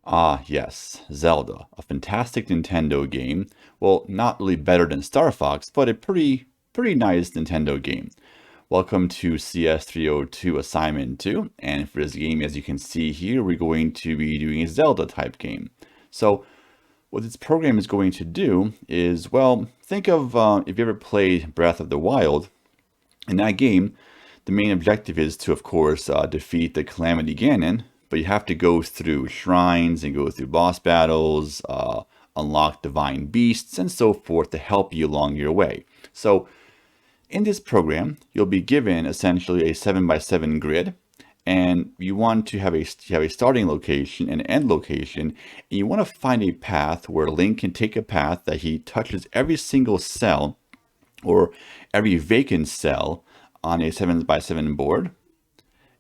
Ah, yes, Zelda, a fantastic Nintendo game. Well, not really better than Star Fox, but a pretty nice Nintendo game. Welcome to CS302 Assignment 2, and for this game, as you can see here, we're going to be doing a Zelda type game. So, what this program is going to do is, well, think of if you ever played Breath of the Wild. In that game, the main objective is to, of course, defeat the Calamity Ganon, but you have to go through shrines and go through boss battles, unlock divine beasts, and so forth to help you along your way. So, in this program, you'll be given essentially a 7x7 grid, and you want to have a starting location and end location, and you want to find a path where Link can take a path that he touches every single cell or every vacant cell on a 7x7 board,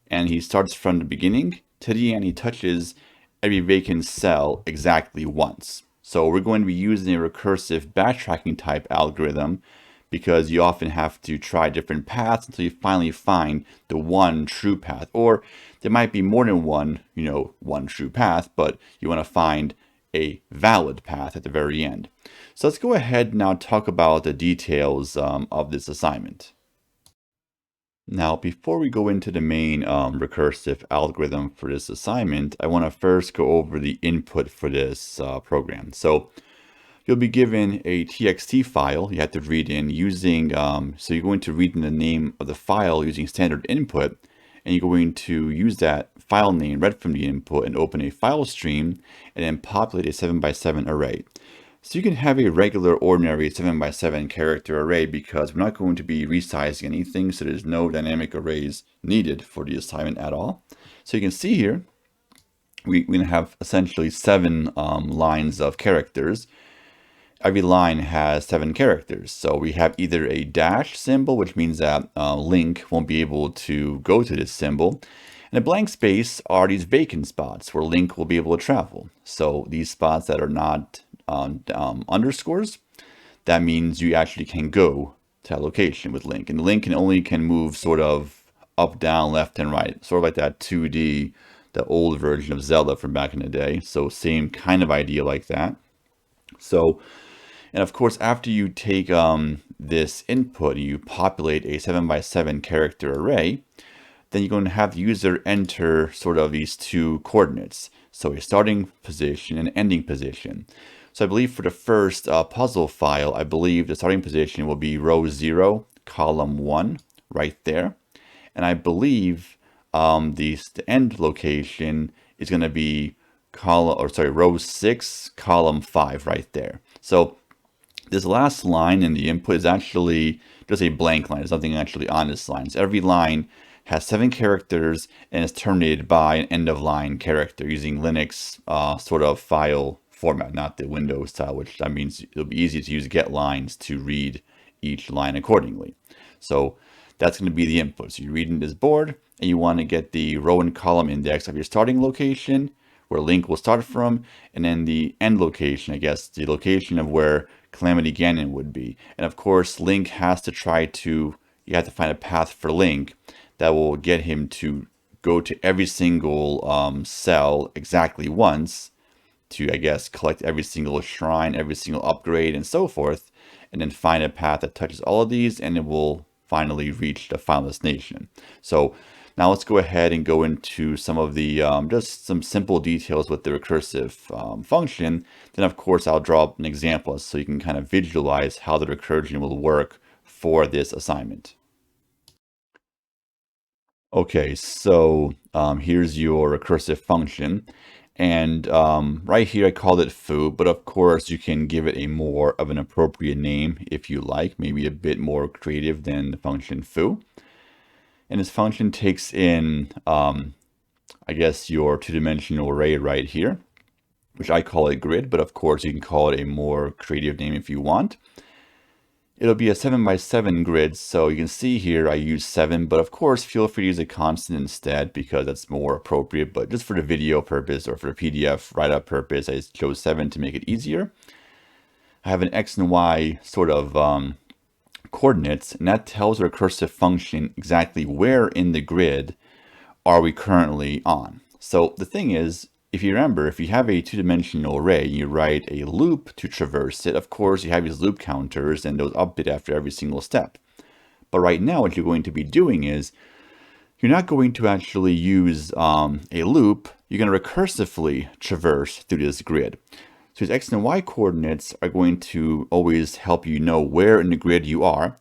and he starts from the beginning to the end. He touches every vacant cell exactly once. So we're going to be using a recursive backtracking type algorithm because you often have to try different paths until you finally find the one true path. Or there might be more than one, one true path, but you want to find a valid path at the very end. So let's go ahead now talk about the details of this assignment. Now, before we go into the main recursive algorithm for this assignment, I want to first go over the input for this program. So you'll be given a TXT file you have to read in using, so you're going to read in the name of the file using standard input, and you're going to use that file name read from the input and open a file stream and then populate a 7x7 array. So you can have a regular ordinary 7x7 character array because we're not going to be resizing anything, so there's no dynamic arrays needed for the assignment at all. So you can see here, we're going to have essentially 7 lines of characters. Every line has 7 characters. So we have either a dash symbol, which means that Link won't be able to go to this symbol. And a blank space are these vacant spots where Link will be able to travel. So these spots that are not underscores, that means you actually can go to that location with Link. And Link can move sort of up, down, left, and right. Sort of like that 2D, the old version of Zelda from back in the day. So same kind of idea like that. So, and of course, after you take this input, you populate a 7x7 character array, then you're going to have the user enter sort of these 2 coordinates. So a starting position and ending position. So I believe for the first puzzle file, I believe the starting position will be row 0, column 1, right there. And I believe the end location is going to be row 6, column 5, right there. So this last line in the input is actually just a blank line. There's nothing actually on this line. So every line has 7 characters and is terminated by an end of line character using Linux sort of file format, not the Windows style, which that means it'll be easy to use get lines to read each line accordingly. So that's going to be the input. So you're reading this board and you want to get the row and column index of your starting location, where Link will start from, and then the end location, I guess, the location of where Calamity Ganon would be. And of course, Link has to you have to find a path for Link that will get him to go to every single cell exactly once to, I guess, collect every single shrine, every single upgrade, and so forth, and then find a path that touches all of these, and it will finally reach the final destination. So now let's go ahead and go into some of the, just some simple details with the recursive function. Then of course I'll draw up an example so you can kind of visualize how the recursion will work for this assignment. Okay, so here's your recursive function. And right here I called it foo, but of course you can give it a more of an appropriate name if you like, maybe a bit more creative than the function foo. And this function takes in, I guess, your 2-dimensional array right here, which I call a grid, but of course you can call it a more creative name if you want. It'll be a 7x7 grid, so you can see here I use 7, but of course feel free to use a constant instead because that's more appropriate, but just for the video purpose or for the PDF write-up purpose, I just chose 7 to make it easier. I have an x and y sort of coordinates, and that tells the recursive function exactly where in the grid are we currently on. So the thing is, if you remember, if you have a two-dimensional array and you write a loop to traverse it, of course you have these loop counters and those update after every single step. But right now what you're going to be doing is you're not going to actually use a loop. You're going to recursively traverse through this grid. So these x and y coordinates are going to always help you know where in the grid you are.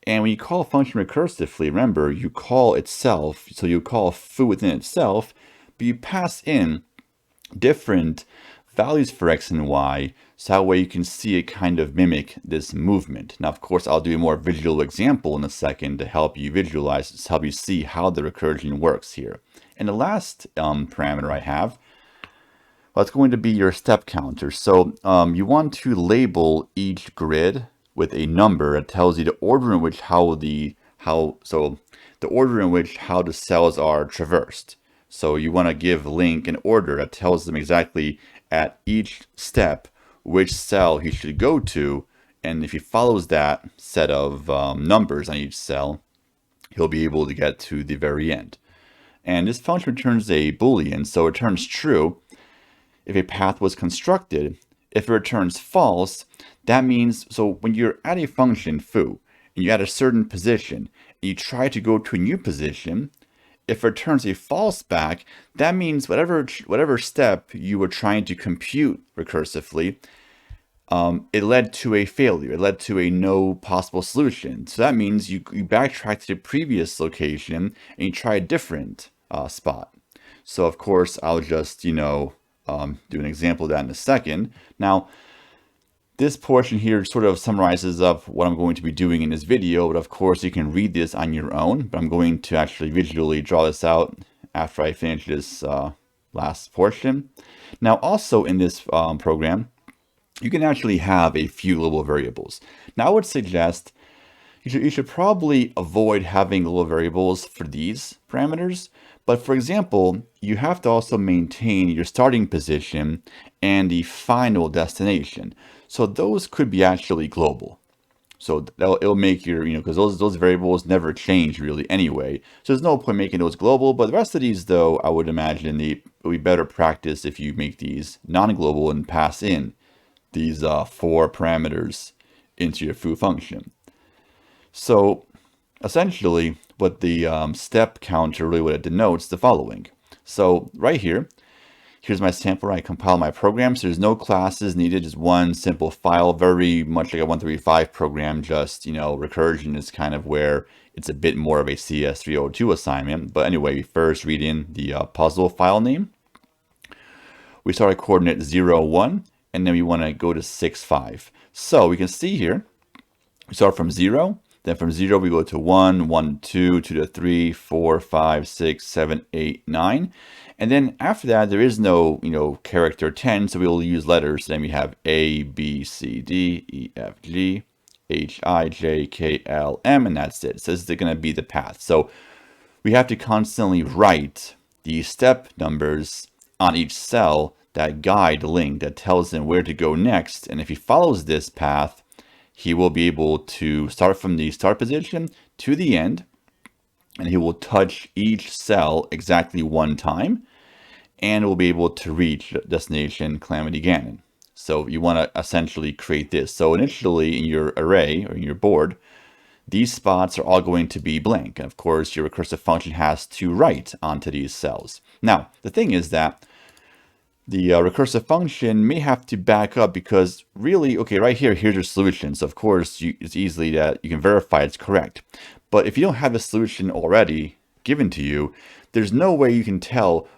And when you call a function recursively, remember, you call itself, so you call foo within itself, but you pass in different values for x and y, so that way you can see it kind of mimic this movement. Now, of course, I'll do a more visual example in a second to help you visualize, to help you see how the recursion works here. And the last parameter I have, well, it's going to be your step counter. So you want to label each grid with a number that tells you the order in which how the cells are traversed. So you want to give Link an order that tells them exactly at each step which cell he should go to, and if he follows that set of numbers on each cell, he'll be able to get to the very end. And this function returns a Boolean, so it returns true if a path was constructed. If it returns false, that means, so when you're at a function foo, and you're at a certain position, and you try to go to a new position, if it returns a false back, that means whatever step you were trying to compute recursively, it led to a failure. It led to a no possible solution. So that means you backtrack to the previous location and you try a different spot. So of course, I'll just, do an example of that in a second. Now, this portion here sort of summarizes up what I'm going to be doing in this video, but of course you can read this on your own, but I'm going to actually visually draw this out after I finish this last portion. Now also in this program, you can actually have a few global variables. Now I would suggest you should probably avoid having global variables for these parameters. But for example, you have to also maintain your starting position and the final destination. So those could be actually global. So it'll make your, because those variables never change really anyway. So there's no point making those global. But the rest of these, though, I would imagine it would be better practice if you make these non-global and pass in these 4 parameters into your foo function. So essentially, what the step counter really what it denotes the following. So right here, here's my sample where I compile my program. So there's no classes needed, just one simple file, very much like a 135 program, just, recursion is kind of where it's a bit more of a CS302 assignment. But anyway, we first read in the puzzle file name. We start at coordinate 0, 1, and then we want to go to 6, 5. So we can see here, we start from 0. Then from 0, we go to 1, 1, 2, 2 to 3, 4, 5, 6, 7, 8, 9. And then after that, there is no, character 10, so we'll use letters. Then we have A, B, C, D, E, F, G, H, I, J, K, L, M, and that's it. So this is going to be the path. So we have to constantly write the step numbers on each cell that guide Link, that tells him where to go next. And if he follows this path, he will be able to start from the start position to the end, and he will touch each cell exactly 1 time, and will be able to reach destination Calamity Ganon. So you want to essentially create this. So initially in your array or in your board, these spots are all going to be blank. And of course, your recursive function has to write onto these cells. Now, the thing is that the recursive function may have to back up because really, okay, right here, here's your solution. So of course, it's easily that you can verify it's correct. But if you don't have a solution already given to you, there's no way you can tell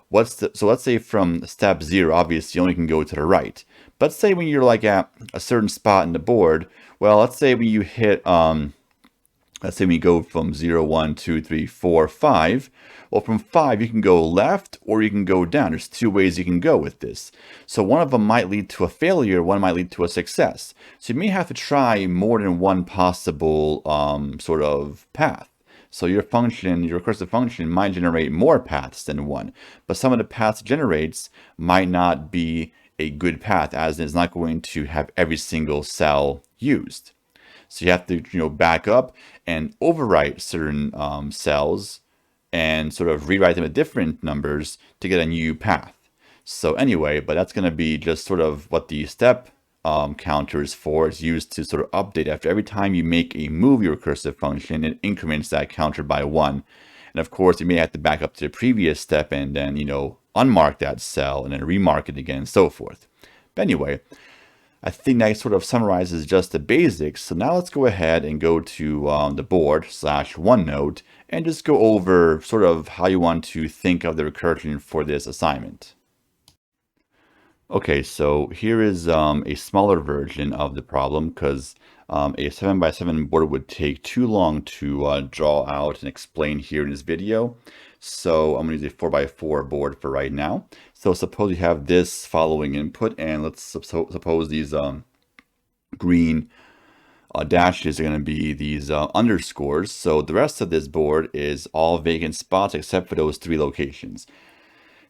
so let's say from step 0, obviously you only can go to the right. But let's say when you're like at a certain spot in the board, well, let's say when you hit, let's say we go from 0, 1, 2, 3, 4, 5. Well, from 5, you can go left or you can go down. There's 2 ways you can go with this. So one of them might lead to a failure, one might lead to a success. So you may have to try more than one possible sort of path. So your function, your recursive function might generate more paths than one, but some of the paths it generates might not be a good path, as it's not going to have every single cell used. So you have to, back up and overwrite certain cells and sort of rewrite them with different numbers to get a new path. So anyway, but that's going to be just sort of what the step counter is for. It's used to sort of update after every time you make a move your recursive function, it increments that counter by 1. And of course, you may have to back up to the previous step and then, unmark that cell and then remark it again and so forth. But anyway, I think that sort of summarizes just the basics. So now let's go ahead and go to the board / OneNote and just go over sort of how you want to think of the recursion for this assignment. Okay, so here is a smaller version of the problem because a 7x7 board would take too long to draw out and explain here in this video. So I'm going to use a 4x4 board for right now. So suppose you have this following input, and let's suppose these green dashes are going to be these underscores. So the rest of this board is all vacant spots except for those 3 locations.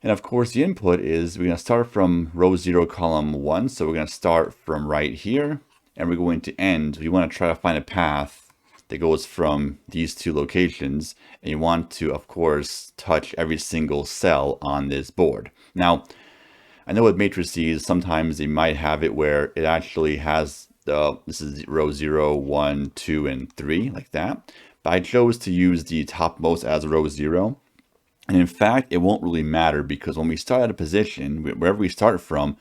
And of course, the input is we're going to start from row 0, column 1. So we're going to start from right here, and we're going to end. We want to try to find a path that goes from these 2 locations. And you want to, of course, touch every single cell on this board. Now, I know with matrices, sometimes they might have it where it actually has this is row 0, 1, 2, and 3, like that. But I chose to use the topmost as row 0. And in fact, it won't really matter because when we start at a position, wherever we start from,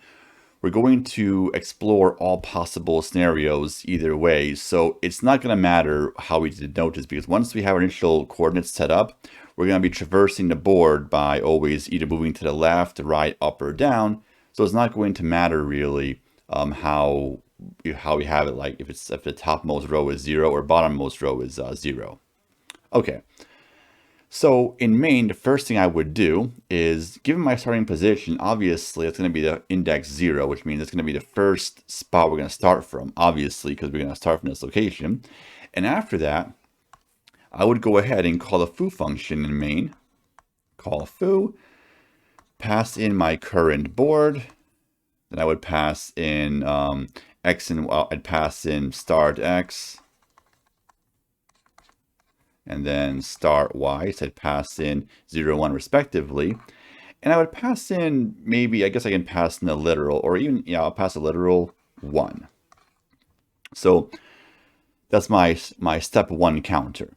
we're going to explore all possible scenarios either way. So it's not going to matter how we denote this because once we have our initial coordinates set up, we're going to be traversing the board by always either moving to the left, right, up, or down. So it's not going to matter really how we have it, like if the topmost row is 0 or bottommost row is 0. Okay. So in main, the first thing I would do is, given my starting position, obviously it's going to be the index 0, which means it's going to be the first spot we're going to start from, obviously, because we're going to start from this location. And after that, I would go ahead and call the foo function in main, call foo, pass in my current board, then I would pass in x and I'd pass in start x, and then start y, so I'd pass in 0, 1 respectively. And I would pass in, maybe, I guess I can pass in a literal, or even, I'll pass a literal 1. So that's my step 1 counter.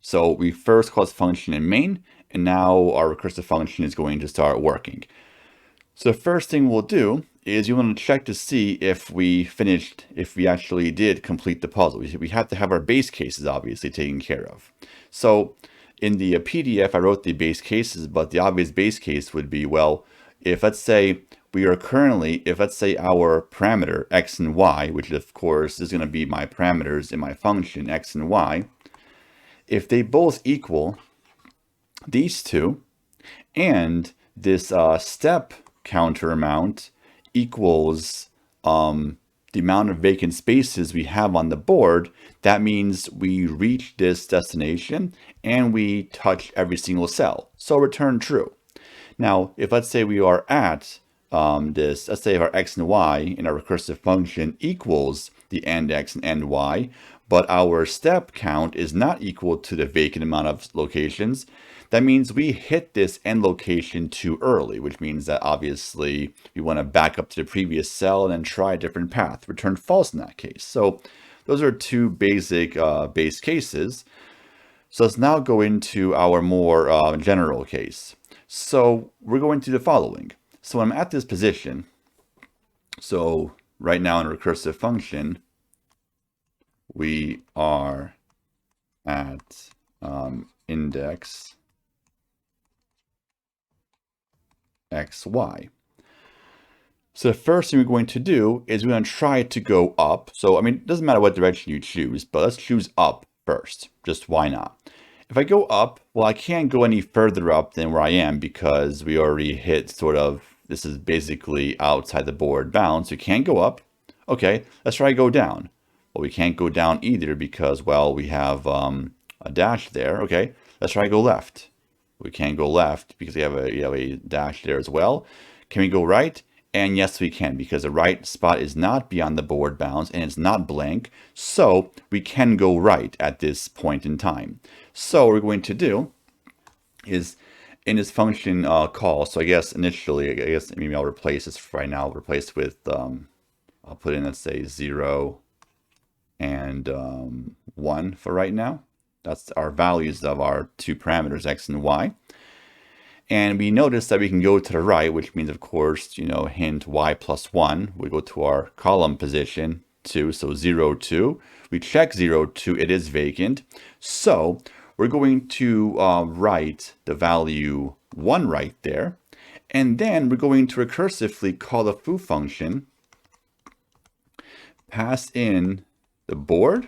So we first call this function in main, and now our recursive function is going to start working. So the first thing we'll do is you want to check to see if we actually did complete the puzzle. We have to have our base cases obviously taken care of. So in the PDF, I wrote the base cases, but the obvious base case would be, well, if let's say our parameter x and y, which of course is going to be my parameters in my function x and y, if they both equal these 2, and this step counter amount equals the amount of vacant spaces we have on the board, that means we reach this destination and we touch every single cell. So return true. Now, if let's say we are at let's say if our x and y in our recursive function equals the end x and end y, but our step count is not equal to the vacant amount of locations, that means we hit this end location too early, which means that obviously we want to back up to the previous cell and then try a different path. Return false in that case. So those are 2 basic base cases. So let's now go into our more general case. So we're going to do the following. So when I'm at this position, so right now in a recursive function, we are at index xy. So the first thing we're going to do is we're going to try to go up. So, I mean, it doesn't matter what direction you choose, but let's choose up first. Just why not? If I go up, well, I can't go any further up than where I am because we already hit this is basically outside the board bounds. So we can't go up. Okay, let's try to go down. Well, we can't go down either because, well, we have a dash there. Okay, let's try to go left. We can't go left because we have a dash there as well. Can we go right? And yes, we can, because the right spot is not beyond the board bounds and it's not blank. So we can go right at this point in time. So what we're going to do is in this function call. So I guess initially, I guess maybe I'll replace this right now. I'll replace with, I'll put in, let's say 0 and 1 for right now. That's our values of our two parameters, x and y. And we notice that we can go to the right, which means, of course, hint y plus 1. We go to our column position 2, so 0, 2. We check 0, 2, it is vacant. So we're going to write the value 1 right there. And then we're going to recursively call the foo function, pass in the board,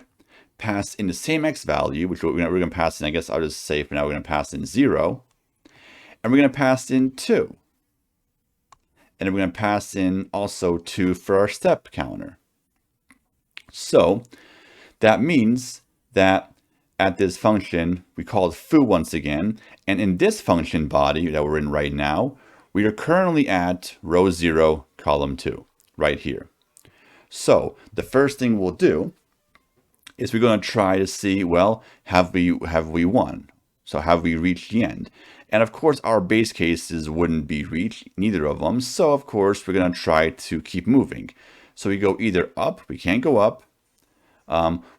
pass in the same x value, which we're going to pass in, I guess I'll just say for now, we're going to pass in 0. And we're going to pass in 2. And then we're going to pass in also 2 for our step counter. So that means that at this function, we call it foo once again. And in this function body that we're in right now, we are currently at row 0, column 2, right here. So the first thing we'll do is we're going to try to see, well, have we won? So have we reached the end? And of course, our base cases wouldn't be reached, neither of them. So of course, we're going to try to keep moving. So we go either up, we can't go up.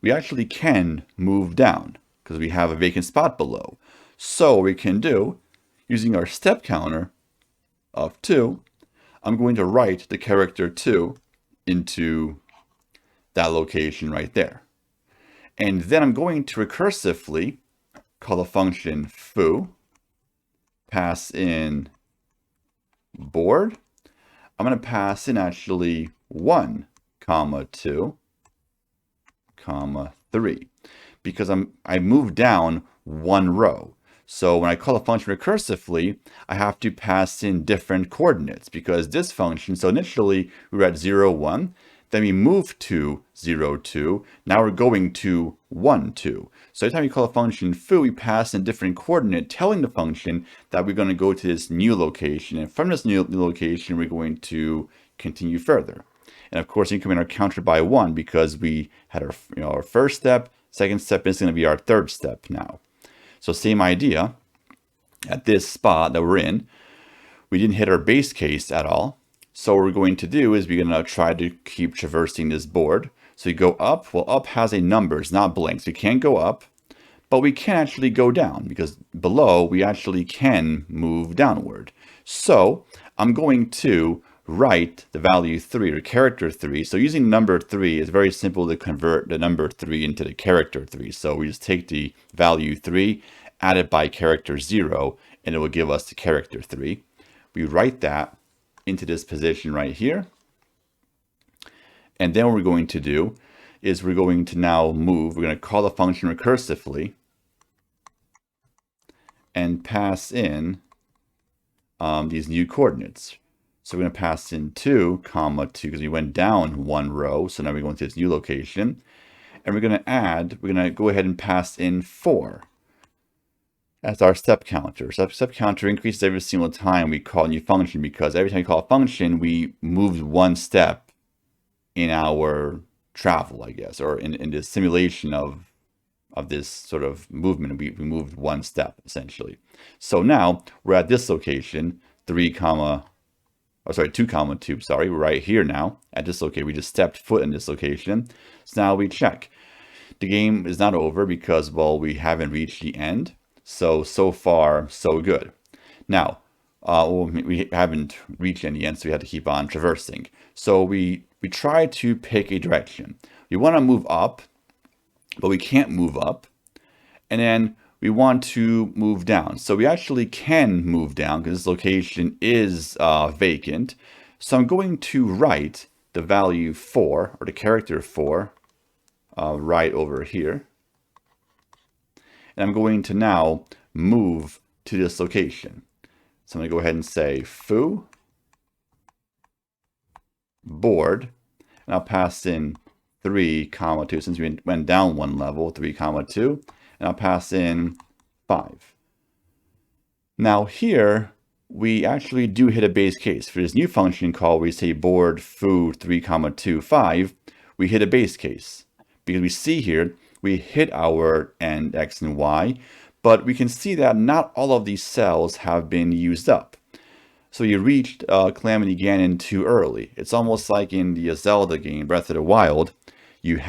We actually can move down because we have a vacant spot below. So what we can do, using our step counter of 2, I'm going to write the character 2 into that location right there. And then I'm going to recursively call the function foo, pass in board. I'm going to pass in actually 1, 2, 3, because I moved down 1 row. So when I call a function recursively, I have to pass in different coordinates because this function, so initially we were at 0, 1, then we moved to 0, 2, now we're going to 1, 2. So every time we call a function foo, we pass in a different coordinate telling the function that we're going to go to this new location. And from this new location, we're going to continue further. And of course, increment our counter by 1 because we had our, our first step, second step is going to be our third step now. So same idea. At this spot that we're in, we didn't hit our base case at all. So what we're going to do is we're going to try to keep traversing this board. So we go up. Well, up has a number. It's not blank. So we can't go up, but we can actually go down because below we actually can move downward. So I'm going to write the value 3 or character 3. So using number 3, it's very simple to convert the number 3 into the character 3. So we just take the value 3, add it by character 0, and it will give us the character 3. We write that into this position right here. And then what we're going to do is we're going to now move. We're going to call the function recursively and pass in these new coordinates. So we're going to pass in 2, 2, because we went down 1 row. So now we're going to this new location. And we're going to go ahead and pass in 4 as our step counter. So step counter increases every single time we call a new function because every time we call a function, we moved 1 step in our travel, I guess, or in this simulation of this sort of movement. We moved 1 step essentially. So now we're at this location, 2, 2, sorry, we're right here now at this location. We just stepped foot in this location. So now we check. The game is not over because, well, we haven't reached the end. So far, so good. Now, we haven't reached any end, so we have to keep on traversing. So we try to pick a direction. We want to move up, but we can't move up. And then we want to move down. So we actually can move down because this location is vacant. So I'm going to write the value 4, or the character 4, right over here. And I'm going to now move to this location. So I'm going to go ahead and say foo, board, and I'll pass in 3, 2, since we went down 1 level, 3, 2, and I'll pass in 5. Now here, we actually do hit a base case. For this new function call, we say board foo 3, 2, 5, we hit a base case. Because we see here, we hit our end x and y, but we can see that not all of these cells have been used up. So you reached Calamity Ganon too early. It's almost like in the Zelda game, Breath of the Wild, you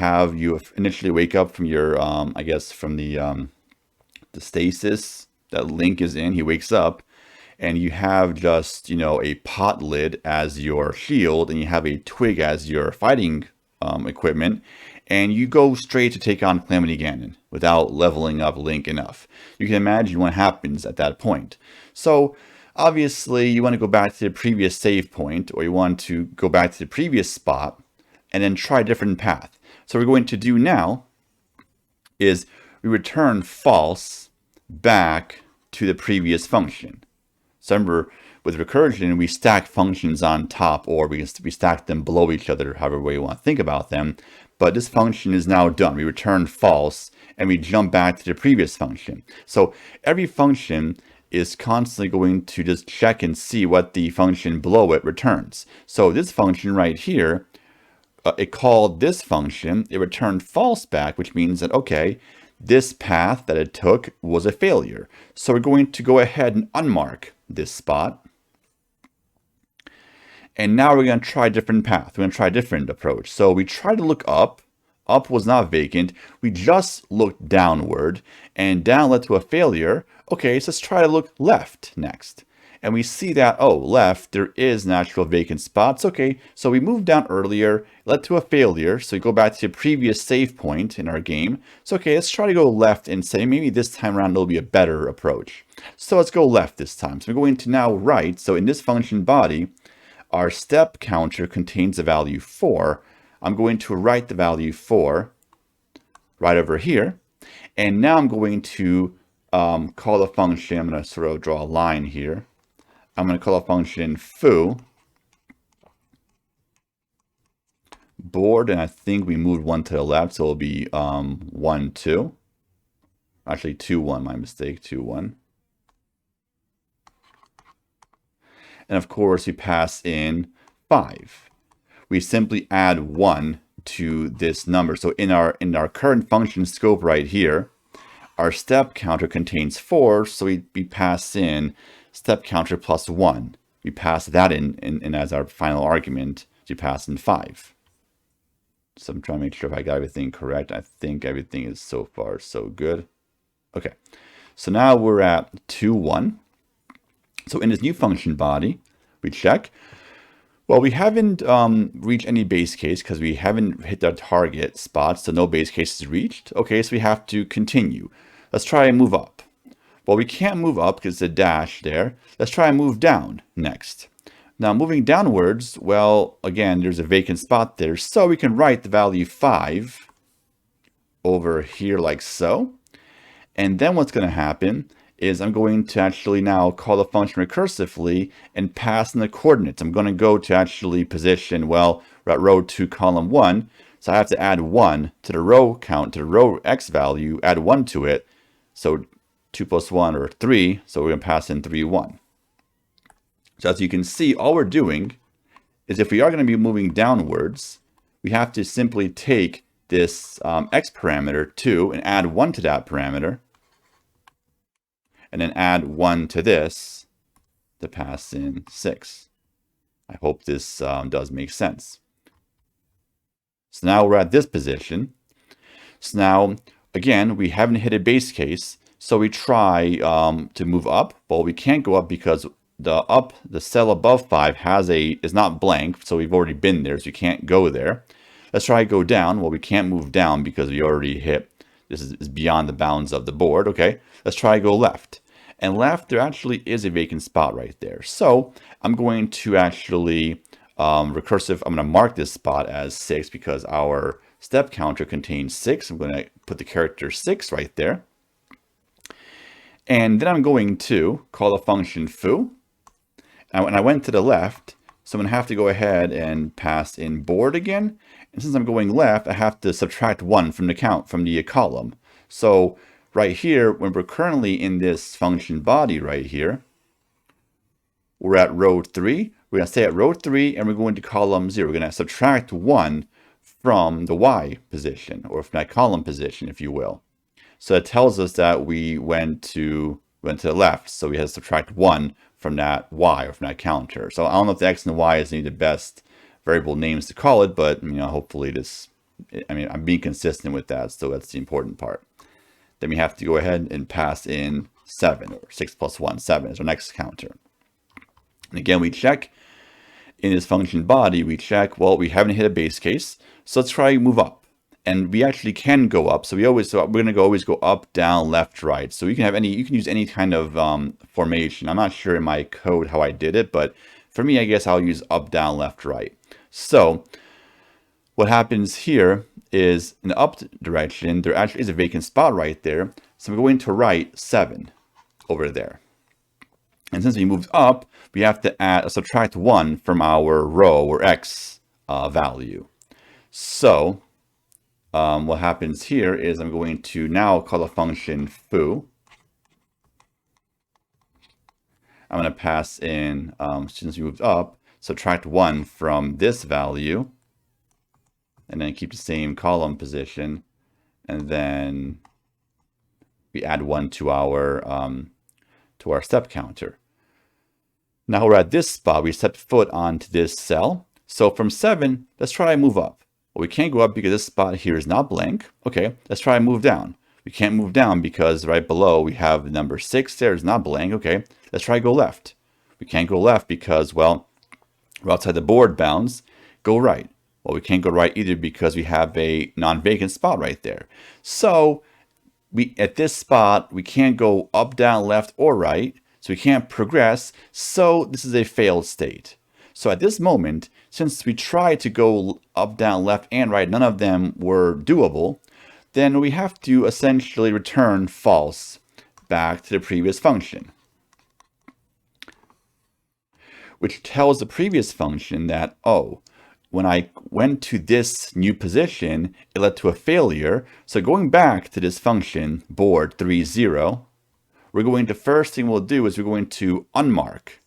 initially wake up from your, I guess from the stasis that Link is in. He wakes up, and you have just, a pot lid as your shield, and you have a twig as your fighting equipment, and you go straight to take on Calamity Ganon without leveling up Link enough. You can imagine what happens at that point. So obviously you want to go back to the previous save point, or you want to go back to the previous spot and then try a different path. So what we're going to do now is we return false back to the previous function. So remember, with recursion, we stack functions on top, or we stack them below each other, however way you want to think about them. But this function is now done. We return false, and we jump back to the previous function. So every function is constantly going to just check and see what the function below it returns. So this function right here, it called this function, it returned false back, which means that, okay, this path that it took was a failure. So we're going to go ahead and unmark this spot. And now we're going to try a different path. We're going to try a different approach. So we try to look up. Up was not vacant. We just looked downward, and down led to a failure. Okay, so let's try to look left next. And we see that, oh, left, there is an actual vacant spot. Okay, so we moved down earlier, led to a failure. So we go back to the previous save point in our game. So, okay, let's try to go left and say maybe this time around it'll be a better approach. So let's go left this time. So we're going to now right. So in this function body, our step counter contains the value 4. I'm going to write the value 4 right over here. And now I'm going to call the function, I'm going to sort of draw a line here. I'm going to call a function foo board, and I think we moved one to the left, so it'll be 1, 2. Actually 2, 1, my mistake, 2, 1. And of course, we pass in 5. We simply add 1 to this number. So in our current function scope right here, our step counter contains 4, so we pass in step counter plus 1. We pass that in as our final argument. We pass in 5. So I'm trying to make sure if I got everything correct. I think everything is so far so good. Okay, so now we're at 2, 1. So in this new function body, we check. Well, we haven't reached any base case because we haven't hit our target spot, so no base case is reached. Okay, so we have to continue. Let's try and move up. Well, we can't move up because it's a dash there. Let's try and move down next. Now, moving downwards, well, again, there's a vacant spot there, so we can write the value 5 over here like so. And then what's going to happen is I'm going to actually now call the function recursively and pass in the coordinates. I'm going to go to actually position, well, we're at row 2, column 1. So I have to add 1 to the row count, to the row x value, add 1 to it. So 2 plus 1 or 3. So we're going to pass in 3, 1. So as you can see, all we're doing is if we are going to be moving downwards, we have to simply take this x parameter 2 and add 1 to that parameter. And then add 1 to this to pass in 6. I hope this does make sense. So now we're at this position. So now, again, we haven't hit a base case. So we try to move up. Well, we can't go up because the cell above 5 is not blank. So we've already been there, so you can't go there. Let's try to go down. Well, we can't move down because we already hit. This is beyond the bounds of the board. Okay, let's try to go left. And left, there actually is a vacant spot right there. So I'm going to actually I'm going to mark this spot as 6 because our step counter contains 6. I'm going to put the character 6 right there. And then I'm going to call the function foo. And when I went to the left, so I'm going to have to go ahead and pass in board again. And since I'm going left, I have to subtract 1 from the column. So right here, when we're currently in this function body right here, we're at row 3. We're going to stay at row 3, and we're going to column 0. We're going to subtract 1 from the y position, or from that column position, if you will. So it tells us that we went to the left. So we have to subtract 1 from that y, or from that counter. So I don't know if the x and the y is the best variable names to call it, but hopefully this, I'm being consistent with that, so that's the important part. Then we have to go ahead and pass in 7, or 6 plus 1, 7 is our next counter. And again, we check in this function body, we check, well, we haven't hit a base case, so let's try move up. And we actually can go up, so we're going to always go up, down, left, right. So you can use any kind of formation. I'm not sure in my code how I did it, but for me, I guess I'll use up, down, left, right. So what happens here is in the up direction, there actually is a vacant spot right there. So we're going to write 7 over there. And since we moved up, we have to subtract 1 from our row, or x value. So what happens here is I'm going to now call the function foo. I'm going to pass in, since we moved up, subtract 1 from this value, and then keep the same column position, and then we add 1 to our step counter. Now we're at this spot, we set foot onto this cell. So from 7, let's try to move up. Well, we can't go up because this spot here is not blank. Okay, let's try and move down. We can't move down because right below we have the number 6 there, is not blank. Okay, let's try to go left. We can't go left because, well, we're outside the board bounds. Go right. Well, we can't go right either because we have a non-vacant spot right there. So at this spot, we can't go up, down, left, or right. So we can't progress. So this is a failed state. So at this moment, since we tried to go up, down, left, and right, none of them were doable, then we have to essentially return false back to the previous function, which tells the previous function that, oh, when I went to this new position, it led to a failure. So going back to this function, board 30, first thing we'll do is we're going to unmark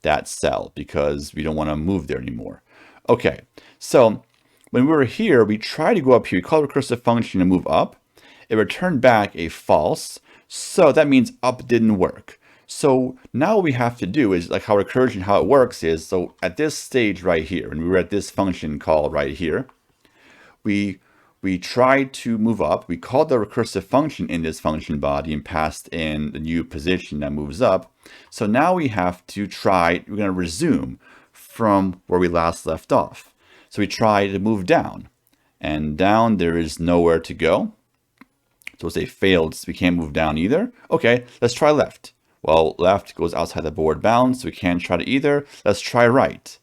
that cell because we don't want to move there anymore. Okay, so when we were here, we tried to go up here. We call a recursive function to move up. It returned back a false. So that means up didn't work. So now what we have to do is, like how recursion, how it works is, so at this stage right here, when we were at this function call right here, we tried to move up. We called the recursive function in this function body and passed in the new position that moves up. So now we have to try, we're going to resume from where we last left off. So we try to move down, and down there is nowhere to go. So it's a failed, we can't move down either. Okay, let's try left. Well, left goes outside the board bounds, so we can't try to either. Let's try right.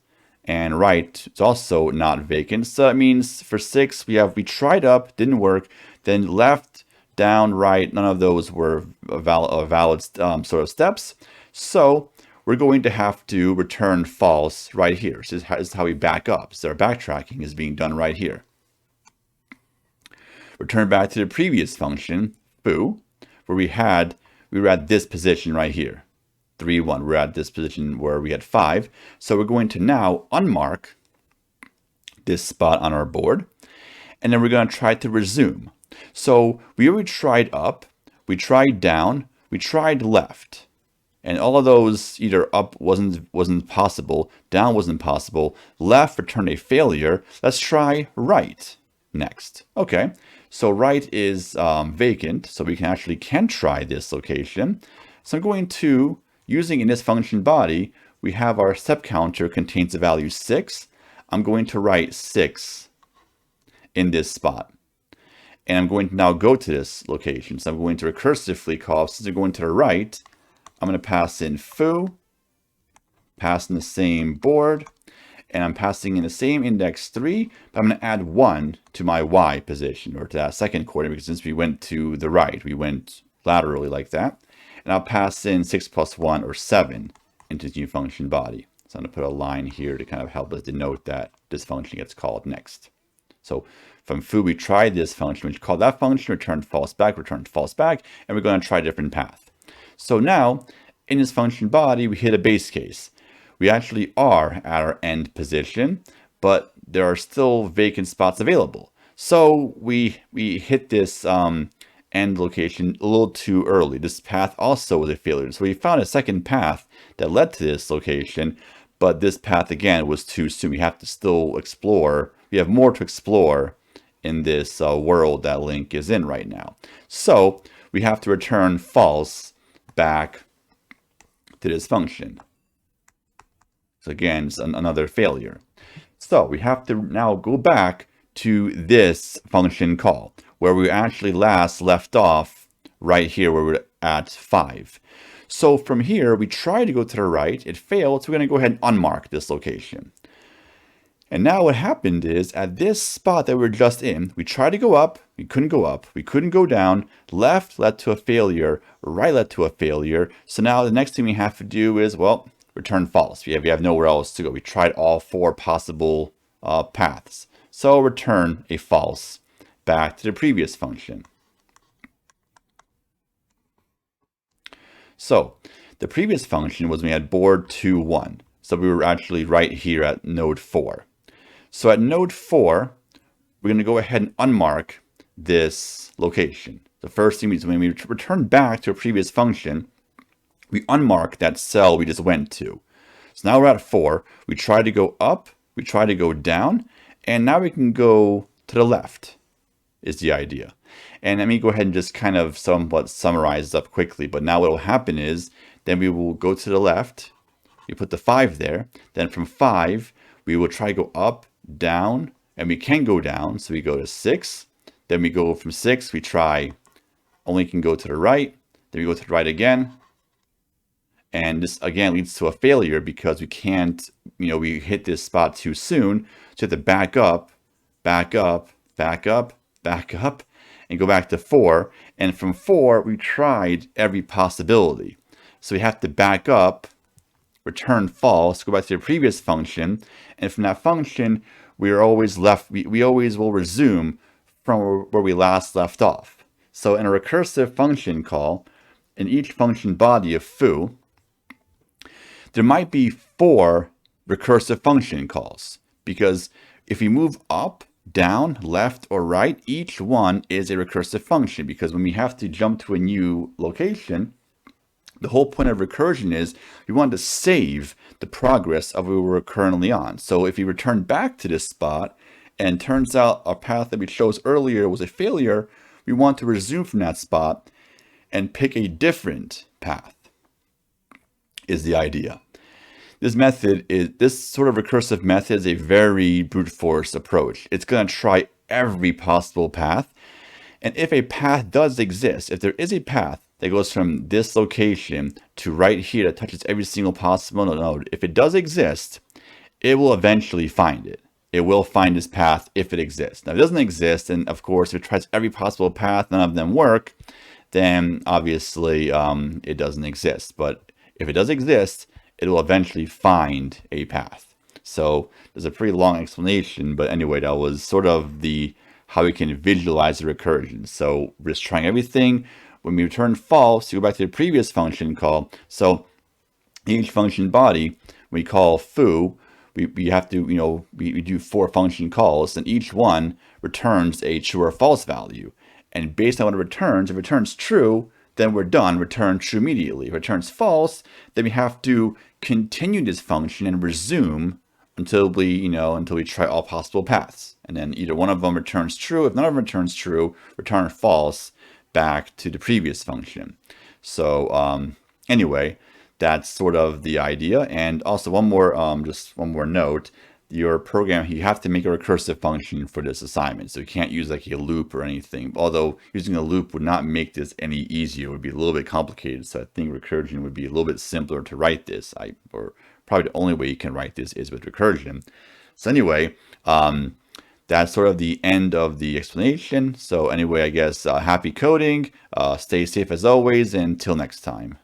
And right is also not vacant. So that means for 6, we tried up, didn't work. Then left, down, right, none of those were valid sort of steps. So we're going to have to return false right here. So this is how we back up. So our backtracking is being done right here. Return back to the previous function, foo, where we were at this position right here. 3, 1. We're at this position where we had 5. So we're going to now unmark this spot on our board. And then we're going to try to resume. So we already tried up, we tried down, we tried left. And all of those, either up wasn't possible, down wasn't possible, left returned a failure. Let's try right next. Okay, so right is vacant, so we can try this location. So I'm going to, using in this function body, we have our step counter contains the value 6. I'm going to write 6 in this spot. And I'm going to now go to this location. So I'm going to recursively call, since I'm going to the right, I'm going to pass in foo, pass in the same board, and I'm passing in the same index 3, but I'm going to add 1 to my y position, or to that second coordinate, because since we went to the right, we went laterally like that. And I'll pass in 6 plus 1, or 7, into the new function body. So I'm going to put a line here to kind of help us denote that this function gets called next. So from foo, we tried this function, we called that function, returned false back, and we're going to try a different path. So now, in this function body, we hit a base case. We actually are at our end position, but there are still vacant spots available. So we hit this end location a little too early. This path also was a failure. So we found a second path that led to this location, but this path again was too soon. We have to still explore. We have more to explore in this world that Link is in right now. So we have to return false back to this function. So again, it's another failure. So we have to now go back to this function call where we actually last left off right here where we're at 5. So from here, we try to go to the right. It failed, so we're going to go ahead and unmark this location. And now what happened is at this spot that we're just in, we tried to go up, we couldn't go up, we couldn't go down, left led to a failure, right led to a failure. So now the next thing we have to do is, well, return false. We have nowhere else to go. We tried all 4 possible paths. So return a false back to the previous function. So the previous function was when we had board 2, 1. So we were actually right here at node 4. So at node 4, we're going to go ahead and unmark this location. The first thing is when we return back to a previous function, we unmark that cell we just went to. So now we're at 4. We try to go up, we try to go down, and now we can go to the left is the idea. And let me go ahead and just kind of somewhat summarize up quickly. But now what will happen is then we will go to the left. We put the 5 there. Then from 5, we will try to go up, down, and we can go down. So we go to 6. Then we go from 6, we try, only can go to the right. Then we go to the right again. And this again leads to a failure because we can't, we hit this spot too soon. So we have to back up, back up, back up, back up, and go back to 4. And from 4, we tried every possibility. So we have to back up, return false, go back to the previous function. And from that function, we are always left, we always will resume from where we last left off. So in a recursive function call, in each function body of foo, there might be 4 recursive function calls, because if we move up, down, left, or right, each one is a recursive function, because when we have to jump to a new location, the whole point of recursion is we want to save the progress of where we're currently on. So if we return back to this spot and turns out our path that we chose earlier was a failure, we want to resume from that spot and pick a different path is the idea. This sort of recursive method is a very brute force approach. It's going to try every possible path. And if a path does exist, if there is a path that goes from this location to right here that touches every single possible node, if it does exist, it will eventually find it. It will find this path if it exists. Now, if it doesn't exist, and of course, if it tries every possible path, none of them work, then obviously it doesn't exist. But if it does exist, it will eventually find a path. So there's a pretty long explanation, but anyway, that was sort of how we can visualize the recursion. So we're just trying everything. When we return false, you go back to the previous function call. So each function body, we call foo, we have to, we do 4 function calls, and each one returns a true or false value. And based on what it returns, if it returns true, then we're done, return true immediately. If it returns false, then we have to continue this function and resume until we try all possible paths. And then either one of them returns true. If none of them returns true, return false back to the previous function. So anyway, that's sort of the idea. And also just one more note. Your program, you have to make a recursive function for this assignment. So you can't use like a loop or anything. Although using a loop would not make this any easier. It would be a little bit complicated. So I think recursion would be a little bit simpler to write this. Or probably the only way you can write this is with recursion. So anyway, that's sort of the end of the explanation. So anyway, I guess happy coding, stay safe as always, and until next time.